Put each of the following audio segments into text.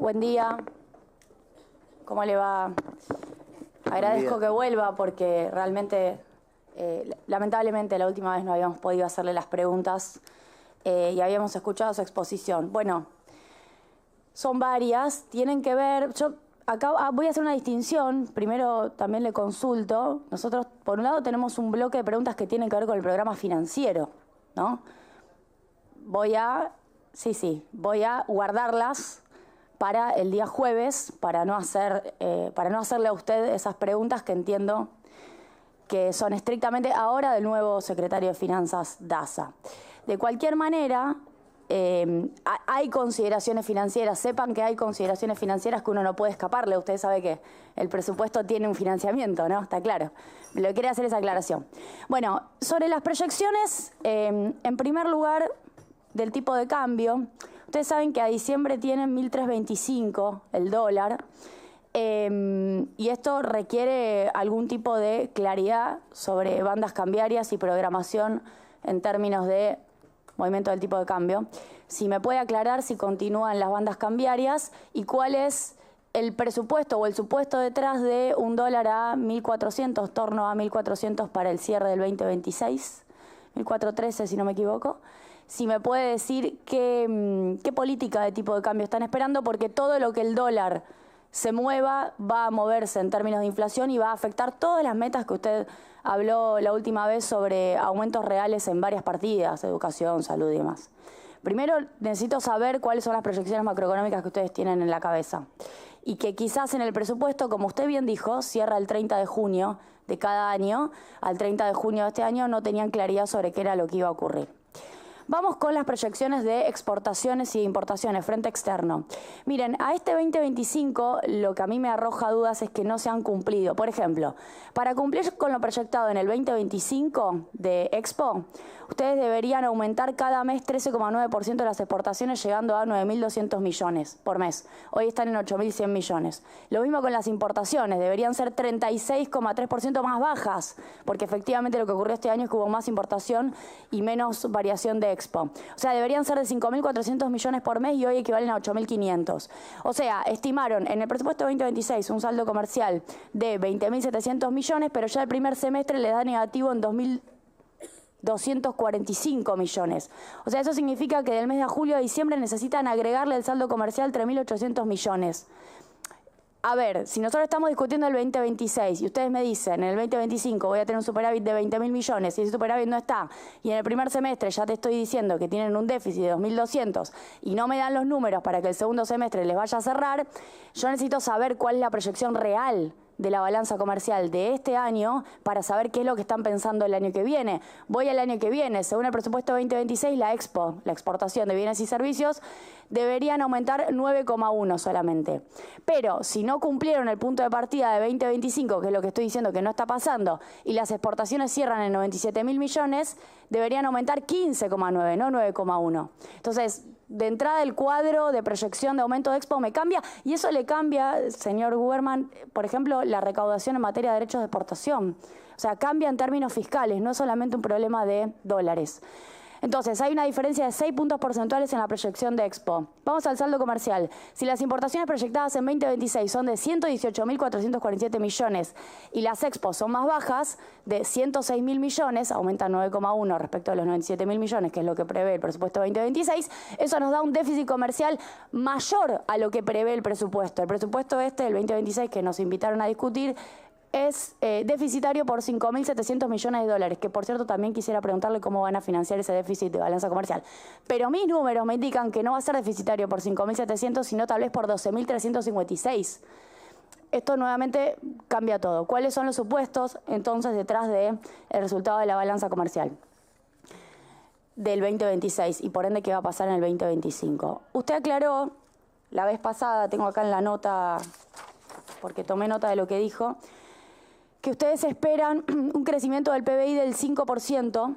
buen día. ¿Cómo le va? Agradezco que vuelva porque realmente, lamentablemente, la última vez no habíamos podido hacerle las preguntas y habíamos escuchado su exposición. Bueno, son varias, tienen que ver... Yo acá voy a hacer una distinción, primero también le consulto. Nosotros, por un lado, tenemos un bloque de preguntas que tienen que ver con el programa financiero, ¿no? Voy a guardarlas para el día jueves, para no hacerle a usted esas preguntas que entiendo que son estrictamente ahora del nuevo secretario de Finanzas, Daza. De cualquier manera, hay consideraciones financieras. Sepan que hay consideraciones financieras que uno no puede escaparle. Usted sabe que el presupuesto tiene un financiamiento, ¿no? Está claro. Le quería hacer esa aclaración. Bueno, sobre las proyecciones, en primer lugar, del tipo de cambio, ustedes saben que a diciembre tienen 1.325 el dólar, y esto requiere algún tipo de claridad sobre bandas cambiarias y programación en términos de movimiento del tipo de cambio. Si me puede aclarar si continúan las bandas cambiarias y cuál es el presupuesto o el supuesto detrás de un dólar a 1.400, torno a 1.400 para el cierre del 2026, 1.413 si no me equivoco. Si me puede decir qué política de tipo de cambio están esperando, porque todo lo que el dólar se mueva va a moverse en términos de inflación y va a afectar todas las metas que usted habló la última vez sobre aumentos reales en varias partidas, educación, salud y demás. Primero necesito saber cuáles son las proyecciones macroeconómicas que ustedes tienen en la cabeza y que quizás en el presupuesto, como usted bien dijo, cierra el 30 de junio de cada año. Al 30 de junio de este año no tenían claridad sobre qué era lo que iba a ocurrir. Vamos con las proyecciones de exportaciones y importaciones, frente externo. Miren, a este 2025 lo que a mí me arroja dudas es que no se han cumplido. Por ejemplo, para cumplir con lo proyectado en el 2025 de Expo, ustedes deberían aumentar cada mes 13,9% de las exportaciones, llegando a 9.200 millones por mes. Hoy están en 8.100 millones. Lo mismo con las importaciones, deberían ser 36,3% más bajas, porque efectivamente lo que ocurrió este año es que hubo más importación y menos variación de Expo. O sea, deberían ser de 5.400 millones por mes y hoy equivalen a 8.500. O sea, estimaron en el presupuesto 2026 un saldo comercial de 20.700 millones, pero ya el primer semestre les da negativo en 2.245 millones. O sea, eso significa que del mes de julio a diciembre necesitan agregarle el saldo comercial 3.800 millones. A ver, si nosotros estamos discutiendo el 2026 y ustedes me dicen en el 2025 voy a tener un superávit de 20.000 millones y ese superávit no está, y en el primer semestre ya te estoy diciendo que tienen un déficit de 2.200 y no me dan los números para que el segundo semestre les vaya a cerrar, yo necesito saber cuál es la proyección real de la balanza comercial de este año para saber qué es lo que están pensando el año que viene. Voy al año que viene, según el presupuesto 2026, la Expo, la exportación de bienes y servicios, deberían aumentar 9,1 solamente. Pero si no cumplieron el punto de partida de 2025, que es lo que estoy diciendo que no está pasando, y las exportaciones cierran en 97.000 millones, deberían aumentar 15,9, no 9,1. Entonces, de entrada el cuadro de proyección de aumento de Expo me cambia, y eso le cambia, señor Guberman, por ejemplo, la recaudación en materia de derechos de exportación. O sea, cambia en términos fiscales, no es solamente un problema de dólares. Entonces, hay una diferencia de 6 puntos porcentuales en la proyección de Expo. Vamos al saldo comercial. Si las importaciones proyectadas en 2026 son de 118.447 millones y las Expo son más bajas, de 106.000 millones, aumentan 9,1 respecto a los 97.000 millones, que es lo que prevé el presupuesto 2026, eso nos da un déficit comercial mayor a lo que prevé el presupuesto. El presupuesto del 2026 que nos invitaron a discutir es deficitario por 5.700 millones de dólares, que por cierto también quisiera preguntarle cómo van a financiar ese déficit de balanza comercial. Pero mis números me indican que no va a ser deficitario por 5.700, sino tal vez por 12.356. Esto nuevamente cambia todo. ¿Cuáles son los supuestos entonces detrás del resultado de la balanza comercial del 2026 y por ende qué va a pasar en el 2025? Usted aclaró la vez pasada, tengo acá en la nota, porque tomé nota de lo que dijo, que ustedes esperan un crecimiento del PBI del 5%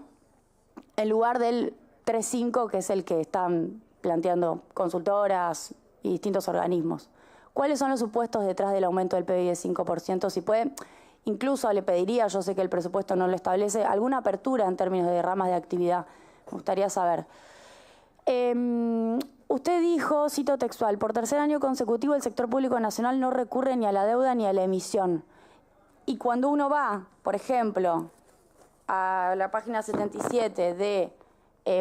en lugar del 3,5%, que es el que están planteando consultoras y distintos organismos. ¿Cuáles son los supuestos detrás del aumento del PBI del 5%? Si puede, incluso le pediría, yo sé que el presupuesto no lo establece, alguna apertura en términos de ramas de actividad. Me gustaría saber. Usted Usted dijo, cito textual, por tercer año consecutivo el sector público nacional no recurre ni a la deuda ni a la emisión. Y cuando uno va, por ejemplo, a la página 77 de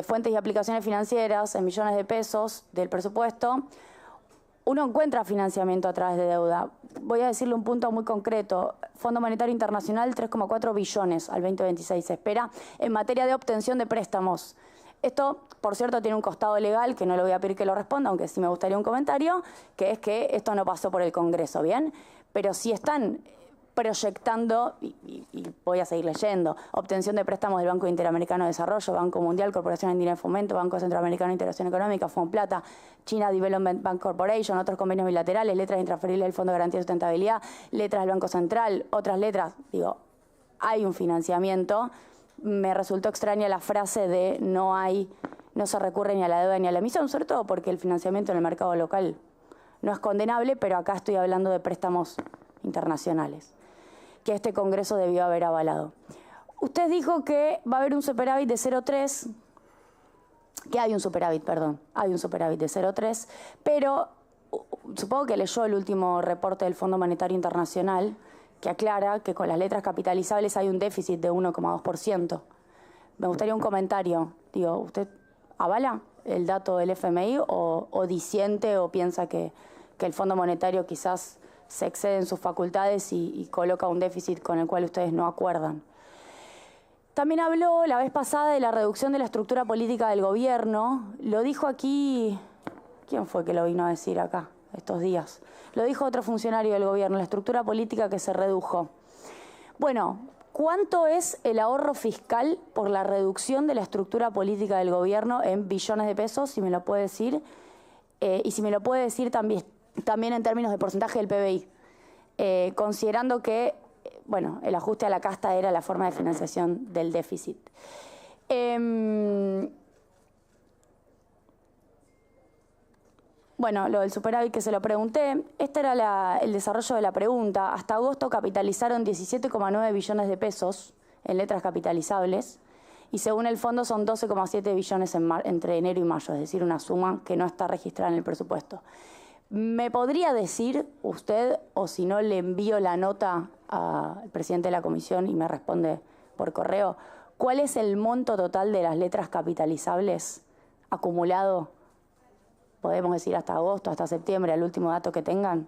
fuentes y aplicaciones financieras en millones de pesos del presupuesto, uno encuentra financiamiento a través de deuda. Voy a decirle un punto muy concreto. Fondo Monetario Internacional, 3,4 billones al 2026 se espera en materia de obtención de préstamos. Esto, por cierto, tiene un costado legal que no le voy a pedir que lo responda, aunque sí me gustaría un comentario, que es que esto no pasó por el Congreso, ¿bien? Pero sí están proyectando, y voy a seguir leyendo, obtención de préstamos del Banco Interamericano de Desarrollo, Banco Mundial, Corporación Andina de Fomento, Banco Centroamericano de Integración Económica, Fondplata, China Development Bank Corporation, otros convenios bilaterales, letras intransferibles del Fondo de Garantía de Sustentabilidad, letras del Banco Central, otras letras. Digo, hay un financiamiento. Me resultó extraña la frase de no se recurre ni a la deuda ni a la emisión, sobre todo porque el financiamiento en el mercado local no es condenable, pero acá estoy hablando de préstamos internacionales que este Congreso debió haber avalado. Usted dijo que va a haber un superávit de 0,3, que hay un superávit, perdón, hay un superávit de 0,3, pero supongo que leyó el último reporte del Fondo Monetario Internacional que aclara que con las letras capitalizables hay un déficit de 1,2%. Me gustaría un comentario. Digo, ¿usted avala el dato del FMI o disiente o piensa que el Fondo Monetario quizás se excede en sus facultades y coloca un déficit con el cual ustedes no acuerdan? También habló la vez pasada de la reducción de la estructura política del gobierno. Lo dijo aquí, ¿quién fue que lo vino a decir acá estos días? Lo dijo otro funcionario del gobierno, la estructura política que se redujo. Bueno, ¿cuánto es el ahorro fiscal por la reducción de la estructura política del gobierno en billones de pesos, si me lo puede decir? Y si me lo puede decir también en términos de porcentaje del PBI, considerando que el ajuste a la casta era la forma de financiación del déficit. Lo del superávit que se lo pregunté, este era el desarrollo de la pregunta. Hasta agosto capitalizaron 17,9 billones de pesos en letras capitalizables y según el fondo son 12,7 billones entre enero y mayo, es decir, una suma que no está registrada en el presupuesto. ¿Me podría decir usted, o si no le envío la nota al presidente de la comisión y me responde por correo, cuál es el monto total de las letras capitalizables acumulado? Podemos decir hasta agosto, hasta septiembre, el último dato que tengan.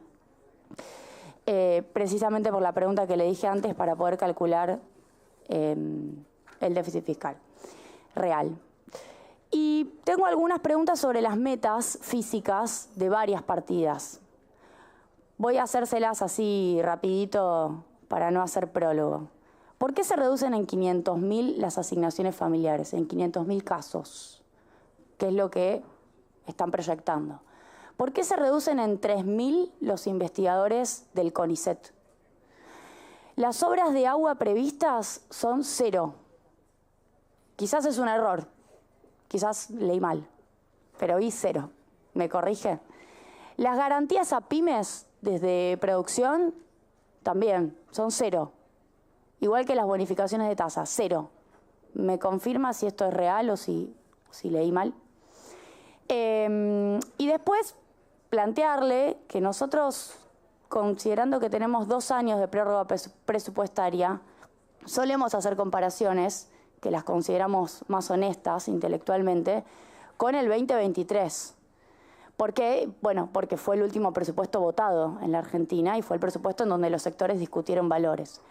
Precisamente por la pregunta que le dije antes para poder calcular el déficit fiscal real. Y tengo algunas preguntas sobre las metas físicas de varias partidas. Voy a hacérselas así rapidito para no hacer prólogo. ¿Por qué se reducen en 500.000 las asignaciones familiares, en 500.000 casos? ¿Qué es lo que están proyectando? ¿Por qué se reducen en 3.000 los investigadores del CONICET? Las obras de agua previstas son 0. Quizás es un error. Quizás leí mal, pero vi 0. ¿Me corrige? Las garantías a pymes desde producción también son 0. Igual que las bonificaciones de tasa, 0. ¿Me confirma si esto es real o si leí mal? Y después plantearle que nosotros, considerando que tenemos 2 años de prórroga presupuestaria, solemos hacer comparaciones que las consideramos más honestas intelectualmente, con el 2023. ¿Por qué? Porque fue el último presupuesto votado en la Argentina y fue el presupuesto en donde los sectores discutieron valores.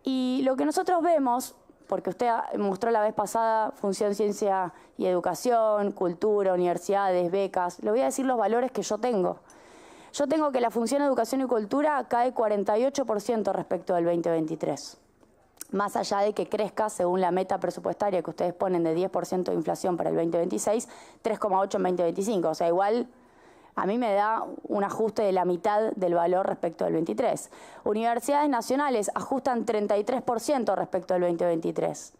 Y lo que nosotros vemos, porque usted mostró la vez pasada función, ciencia y educación, cultura, universidades, becas, le voy a decir los valores que yo tengo. Yo tengo que la función educación y cultura cae 48% respecto del 2023. Más allá de que crezca, según la meta presupuestaria que ustedes ponen de 10% de inflación para el 2026, 3,8 en 2025. O sea, igual a mí me da un ajuste de la mitad del valor respecto del 23. Universidades nacionales ajustan 33% respecto del 2023.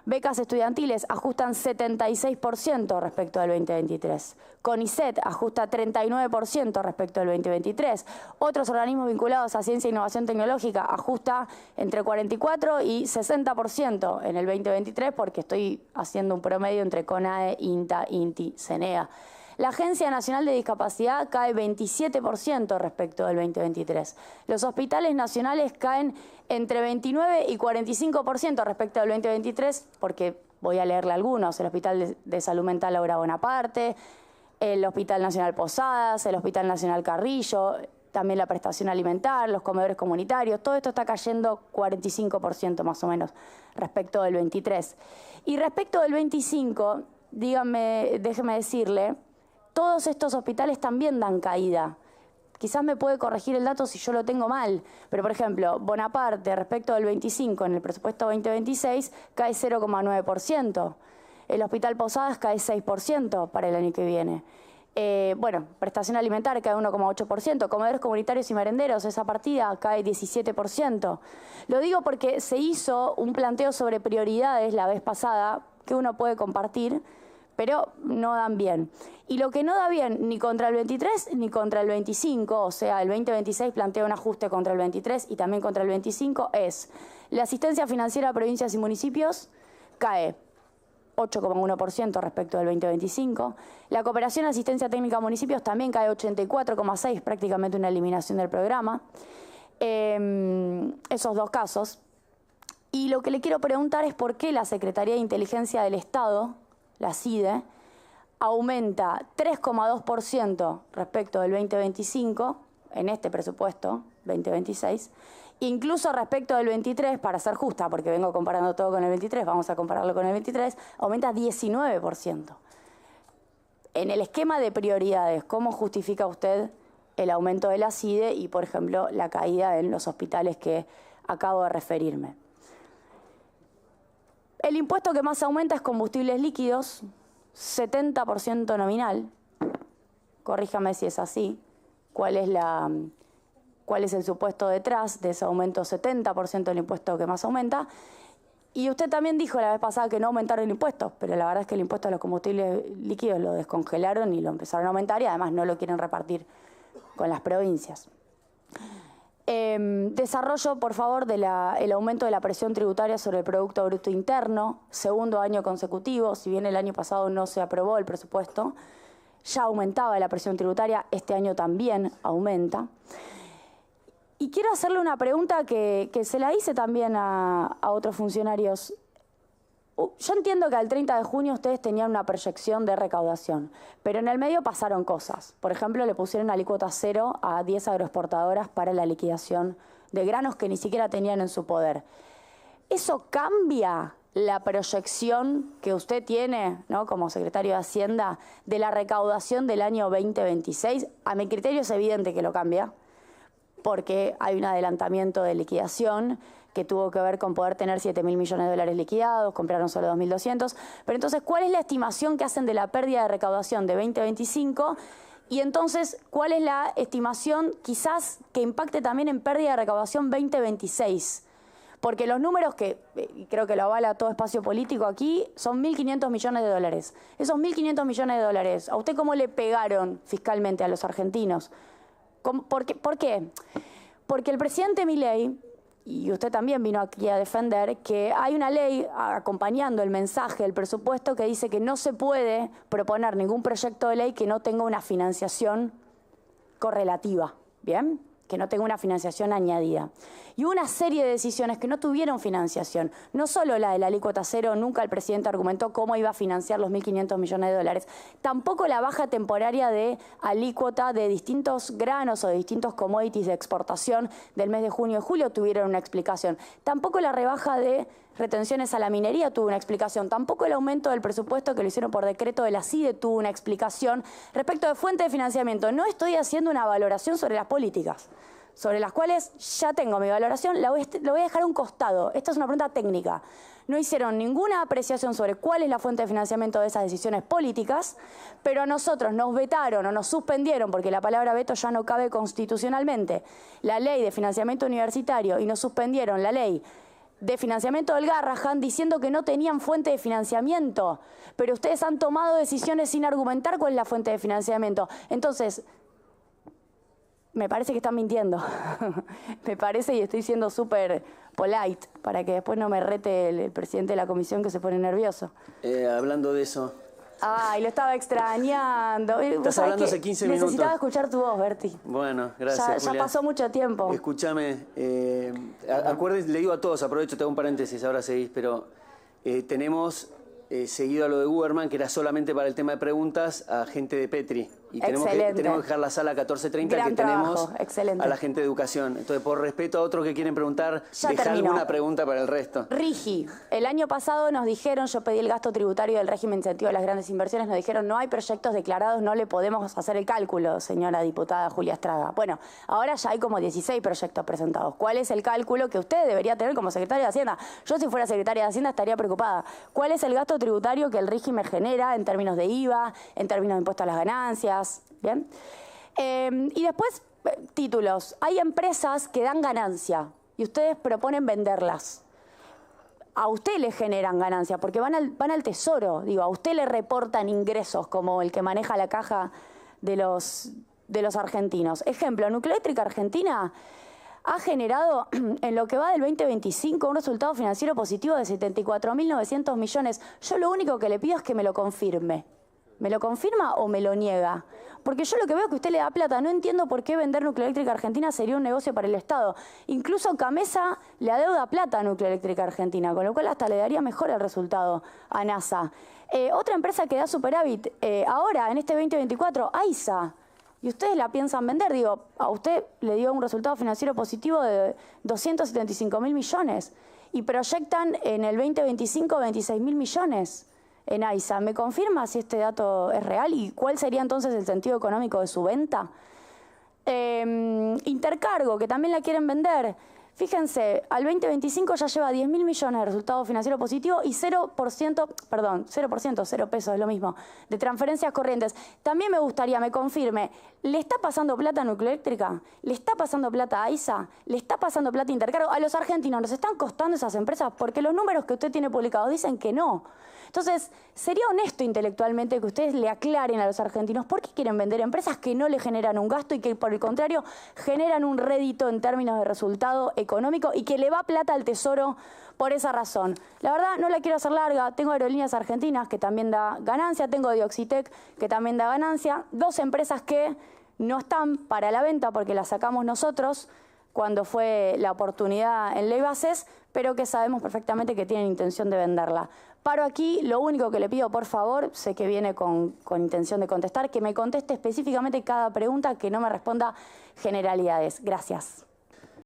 Becas estudiantiles ajustan 76% respecto del 2023. CONICET ajusta 39% respecto del 2023. Otros organismos vinculados a ciencia e innovación tecnológica ajusta entre 44 y 60% en el 2023, porque estoy haciendo un promedio entre CONAE, INTA, INTI, CENEA. La Agencia Nacional de Discapacidad cae 27% respecto del 2023. Los hospitales nacionales caen entre 29 y 45% respecto del 2023, porque voy a leerle algunos: el Hospital de Salud Mental Laura Bonaparte, el Hospital Nacional Posadas, el Hospital Nacional Carrillo, también la prestación alimentar, los comedores comunitarios. Todo esto está cayendo 45% más o menos respecto del 23. Y respecto del 25, déjeme decirle, todos estos hospitales también dan caída. Quizás me puede corregir el dato si yo lo tengo mal, pero por ejemplo, Bonaparte respecto del 25 en el presupuesto 2026 cae 0,9%. El Hospital Posadas cae 6% para el año que viene. Bueno, prestación alimentaria cae 1,8%, comedores comunitarios y merenderos, esa partida cae 17%. Lo digo porque se hizo un planteo sobre prioridades la vez pasada que uno puede compartir, pero no dan bien. Y lo que no da bien ni contra el 23 ni contra el 25, o sea, el 2026 plantea un ajuste contra el 23 y también contra el 25, es la asistencia financiera a provincias y municipios cae 8,1% respecto del 2025. La cooperación y asistencia técnica a municipios también cae 84,6%, prácticamente una eliminación del programa. Esos dos casos. Y lo que le quiero preguntar es por qué la Secretaría de Inteligencia del Estado, la CIDE, aumenta 3,2% respecto del 2025 en este presupuesto 2026, incluso respecto del 23, para ser justa, porque vengo comparando todo con el 23, vamos a compararlo con el 23, aumenta 19%. En el esquema de prioridades, ¿cómo justifica usted el aumento de la CIDE y, por ejemplo, la caída en los hospitales que acabo de referirme? El impuesto que más aumenta es combustibles líquidos, 70% nominal. Corríjame si es así. ¿Cuál es el supuesto detrás de ese aumento 70% del impuesto que más aumenta? Y usted también dijo la vez pasada que no aumentaron el impuesto, pero la verdad es que el impuesto a los combustibles líquidos lo descongelaron y lo empezaron a aumentar y además no lo quieren repartir con las provincias. Desarrollo, por favor, el aumento de la presión tributaria sobre el Producto Bruto Interno, segundo año consecutivo. Si bien el año pasado no se aprobó el presupuesto, ya aumentaba la presión tributaria, este año también aumenta. Y quiero hacerle una pregunta que se la hice también a otros funcionarios. Yo entiendo que al 30 de junio ustedes tenían una proyección de recaudación, pero en el medio pasaron cosas. Por ejemplo, le pusieron alícuota cero a 10 agroexportadoras para la liquidación de granos que ni siquiera tenían en su poder. ¿Eso cambia la proyección que usted tiene, ¿no?, como secretario de Hacienda de la recaudación del año 2026? A mi criterio es evidente que lo cambia, porque hay un adelantamiento de liquidación que tuvo que ver con poder tener 7.000 millones de dólares liquidados, compraron solo 2.200. Pero entonces, ¿cuál es la estimación que hacen de la pérdida de recaudación de 2025? Y entonces, ¿cuál es la estimación quizás que impacte también en pérdida de recaudación 2026? Porque los números que, creo que lo avala todo espacio político aquí, son 1.500 millones de dólares. Esos 1.500 millones de dólares, ¿a usted cómo le pegaron fiscalmente a los argentinos? ¿Por qué? Porque el presidente Milei, y usted también vino aquí a defender, que hay una ley acompañando el mensaje del presupuesto que dice que no se puede proponer ningún proyecto de ley que no tenga una financiación correlativa, ¿bien?, que no tenga una financiación añadida. Y hubo una serie de decisiones que no tuvieron financiación. No solo la de la alícuota cero, nunca el presidente argumentó cómo iba a financiar los 1.500 millones de dólares. Tampoco la baja temporaria de alícuota de distintos granos o de distintos commodities de exportación del mes de junio y julio tuvieron una explicación. Tampoco la rebaja de retenciones a la minería tuvo una explicación. Tampoco el aumento del presupuesto que lo hicieron por decreto de la CIDE tuvo una explicación. Respecto de fuente de financiamiento, no estoy haciendo una valoración sobre las políticas, sobre las cuales ya tengo mi valoración, lo voy a dejar a un costado. Esta es una pregunta técnica. No hicieron ninguna apreciación sobre cuál es la fuente de financiamiento de esas decisiones políticas, pero a nosotros nos vetaron o nos suspendieron, porque la palabra veto ya no cabe constitucionalmente, la ley de financiamiento universitario y nos suspendieron la ley de financiamiento del Garrahan diciendo que no tenían fuente de financiamiento, pero ustedes han tomado decisiones sin argumentar cuál es la fuente de financiamiento. Entonces, me parece que están mintiendo. Me parece, y estoy siendo súper polite, para que después no me rete el presidente de la comisión que se pone nervioso. Hablando de eso, Ay, lo estaba extrañando. Estás hablando hace 15 minutos. Necesitaba escuchar tu voz, Berti. Bueno, gracias, Ya pasó mucho tiempo. Escúchame, acuérdense, le digo a todos, aprovecho, te hago un paréntesis, ahora seguís, pero tenemos seguido a lo de Guberman, que era solamente para el tema de preguntas, a gente de Petri. Y tenemos que dejar la sala a 14:30 que tenemos a la gente de educación. Entonces, por respeto a otros que quieren preguntar, dejar alguna pregunta para el resto. Rigi, el año pasado nos dijeron, yo pedí el gasto tributario del régimen incentivo a las grandes inversiones, nos dijeron no hay proyectos declarados, no le podemos hacer el cálculo, señora diputada Julia Estrada. Bueno, ahora ya hay como 16 proyectos presentados. ¿Cuál es el cálculo que usted debería tener como secretaria de Hacienda? Yo si fuera secretaria de Hacienda estaría preocupada. ¿Cuál es el gasto tributario que el régimen genera en términos de IVA, en términos de impuesto a las ganancias? Bien. Y después, títulos. Hay empresas que dan ganancia y ustedes proponen venderlas. A usted le generan ganancia porque van al tesoro. Digo, a usted le reportan ingresos como el que maneja la caja de los argentinos. Ejemplo, Nucleoeléctrica Argentina ha generado en lo que va del 2025 un resultado financiero positivo de 74.900 millones. Yo lo único que le pido es que me lo confirme. ¿Me lo confirma o me lo niega? Porque yo lo que veo es que usted le da plata. No entiendo por qué vender Nucleoeléctrica Argentina sería un negocio para el Estado. Incluso Camesa le adeuda plata a Nucleoeléctrica Argentina, con lo cual hasta le daría mejor el resultado a NASA. Otra empresa que da superávit ahora, en este 2024, AISA. Y ustedes la piensan vender. Digo, a usted le dio un resultado financiero positivo de 275.000 millones. Y proyectan en el 2025 26.000 millones. En AISA. ¿Me confirma si este dato es real y cuál sería entonces el sentido económico de su venta? Intercargo, que también la quieren vender. Fíjense, al 2025 ya lleva 10.000 millones de resultado financiero positivo y 0%, 0 pesos, es lo mismo, de transferencias corrientes. También me gustaría, me confirme, ¿le está pasando plata a Nucleoeléctrica? ¿Le está pasando plata a AISA? ¿Le está pasando plata a Intercargo? A los argentinos, ¿nos están costando esas empresas? Porque los números que usted tiene publicados dicen que no. Entonces, sería honesto intelectualmente que ustedes le aclaren a los argentinos por qué quieren vender empresas que no le generan un gasto y que, por el contrario, generan un rédito en términos de resultado económico y que le va plata al tesoro por esa razón. La verdad, no la quiero hacer larga. Tengo Aerolíneas Argentinas, que también da ganancia. Tengo Dioxitec, que también da ganancia. Dos empresas que no están para la venta porque las sacamos nosotros cuando fue la oportunidad en Ley Bases, pero que sabemos perfectamente que tienen intención de venderla. Paro aquí, lo único que le pido, por favor, sé que viene con intención de contestar, que me conteste específicamente cada pregunta, que no me responda generalidades. Gracias.